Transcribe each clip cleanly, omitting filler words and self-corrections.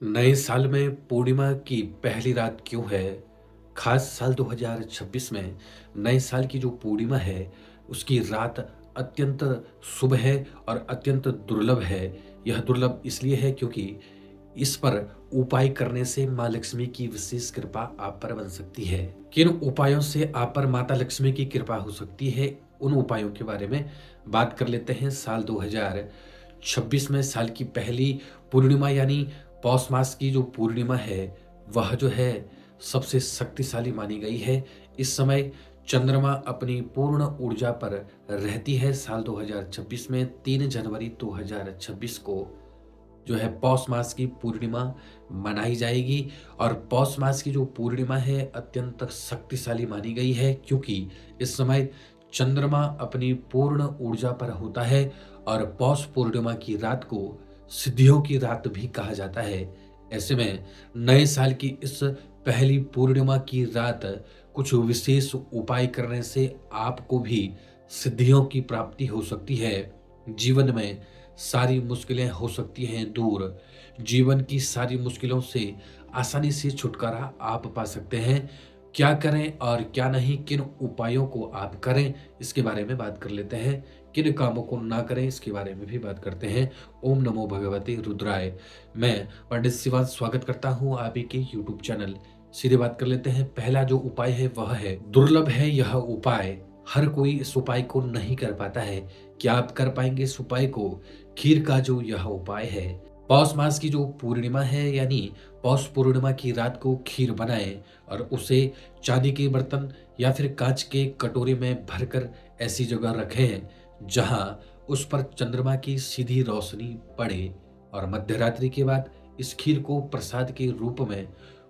नए साल में पूर्णिमा की पहली रात क्यों है? खास साल 2026 में नए साल की जो पूर्णिमा है, उसकी रात अत्यंत शुभ है और अत्यंत दुर्लभ है। यह दुर्लभ इसलिए है क्योंकि इस पर उपाय करने से माँ लक्ष्मी की विशेष कृपा आप पर बन सकती है। किन उपायों से आप पर माता लक्ष्मी की कृपा हो सकती है, उन उपायों के बारे में बात कर लेते हैं। साल 2026 में साल की पहली पूर्णिमा यानी पौष मास की जो पूर्णिमा है, वह जो है सबसे शक्तिशाली मानी गई है। इस समय चंद्रमा अपनी पूर्ण ऊर्जा पर रहती है। साल 2026 में 3 जनवरी 2026 को जो है पौष मास की पूर्णिमा मनाई जाएगी और पौष मास की जो पूर्णिमा है अत्यंत शक्तिशाली मानी गई है क्योंकि इस समय चंद्रमा अपनी पूर्ण ऊर्जा पर होता है और पौष पूर्णिमा की रात को सिद्धियों की रात भी कहा जाता है। ऐसे में नए साल की इस पहली पूर्णिमा की रात कुछ विशेष उपाय करने से आपको भी सिद्धियों की प्राप्ति हो सकती है। जीवन में सारी मुश्किलें हो सकती हैं दूर। जीवन की सारी मुश्किलों से आसानी से छुटकारा आप पा सकते हैं। क्या करें और क्या नहीं, किन उपायों को आप करें, इसके बारे में बात कर लेते हैं। किन कामों को ना करें, इसके बारे में भी बात करते हैं। ओम नमो भगवते रुद्राय। मैं पंडित शिवांश स्वागत करता हूँ आप ही के यूट्यूब चैनल। सीधे बात कर लेते हैं। पहला जो उपाय है वह है, दुर्लभ है यह उपाय, हर कोई इस उपाय को नहीं कर पाता है। क्या आप कर पाएंगे इस उपाय को? खीर का जो यह उपाय है, पौष मास की जो पूर्णिमा है यानी पौष पूर्णिमा की रात को खीर बनाएं और उसे चांदी के बर्तन या फिर कांच के कटोरे में भरकर ऐसी जगह रखें जहां उस पर चंद्रमा की सीधी रोशनी पड़े और मध्यरात्रि के बाद इस खीर को प्रसाद के रूप में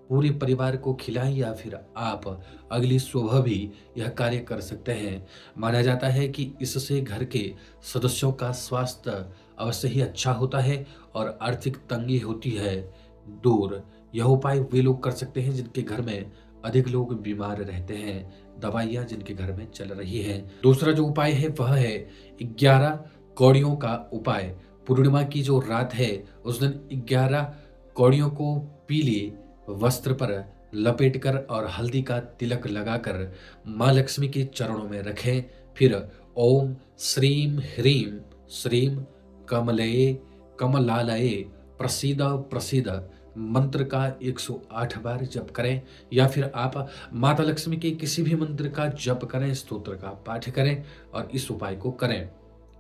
पूरे परिवार को खिलाएं या फिर आप अगली सुबह भी यह कार्य कर सकते हैं। माना जाता है कि इससे घर के सदस्यों का स्वास्थ्य अवश्य ही अच्छा होता है और आर्थिक तंगी होती है दूर। यह उपाय वे लोग कर सकते हैं जिनके घर में अधिक लोग बीमार रहते हैं, दवाइयाँ जिनके घर में चल रही हैं। दूसरा जो उपाय है वह है 11 कौड़ियों का उपाय। पूर्णिमा की जो रात है उस दिन 11 कौड़ियों को पीले वस्त्र पर लपेटकर और हल्दी का तिलक लगाकर माँ लक्ष्मी के चरणों में रखें। फिर ओम श्रीम ह्रीम श्रीम कमलये कमलालये प्रसीद प्रसीद मंत्र का 108 बार जप करें या फिर आप माता लक्ष्मी के किसी भी मंत्र का जप करें, स्तोत्र का पाठ करें और इस उपाय को करें।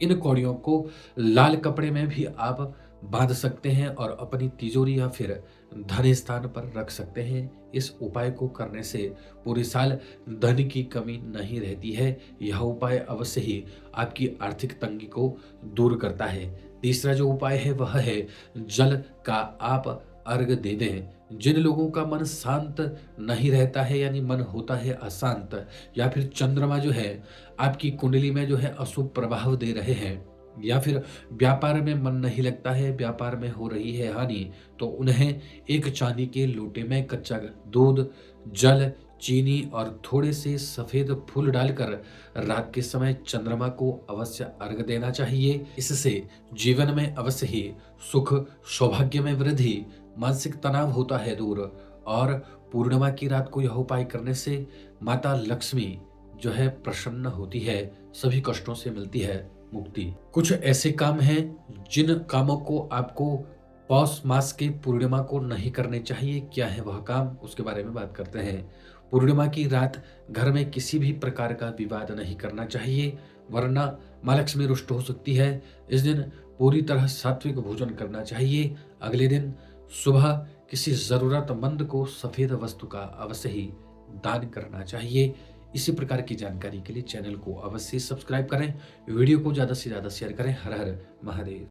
इन कौड़ियों को लाल कपड़े में भी आप बांध सकते हैं और अपनी तिजोरी या फिर धन स्थान पर रख सकते हैं। इस उपाय को करने से पूरे साल धन की कमी नहीं रहती है। यह उपाय अवश्य ही आपकी आर्थिक तंगी को दूर करता है। तीसरा जो उपाय है वह है, जल का आप अर्घ दे दें। जिन लोगों का मन शांत नहीं रहता है यानी मन होता है अशांत या फिर चंद्रमा जो है आपकी कुंडली में जो है अशुभ प्रभाव दे रहे हैं या फिर व्यापार में मन नहीं लगता है, व्यापार में हो रही है हानि, तो उन्हें एक चांदी के लोटे में कच्चा दूध, जल, चीनी और थोड़े से सफेद फूल डालकर रात के समय चंद्रमा को अवश्य अर्घ देना चाहिए। इससे जीवन में अवश्य ही सुख, सौभाग्य में वृद्धि, मानसिक तनाव होता है दूर और पूर्णिमा की रात को यह उपाय करने से माता लक्ष्मी जो है प्रसन्न होती है, सभी कष्टों से मिलती है मुक्ति। कुछ ऐसे काम हैं जिन कामों को आपको पौष मास के पूर्णिमा को नहीं करने चाहिए। क्या है वह काम, उसके बारे में बात करते हैं। पूर्णिमा की रात घर में किसी भी प्रकार का विवाद नहीं करना चाहिए वरना माँ लक्ष्मी रुष्ट हो सकती है। इस दिन पूरी तरह सात्विक भोजन करना चाहिए। अगले दिन सुबह किसी जरूरतमंद को सफेद वस्तु का अवश्य ही दान करना चाहिए। इसी प्रकार की जानकारी के लिए चैनल को अवश्य सब्सक्राइब करें, वीडियो को ज़्यादा से ज़्यादा शेयर करें। हर हर महादेव।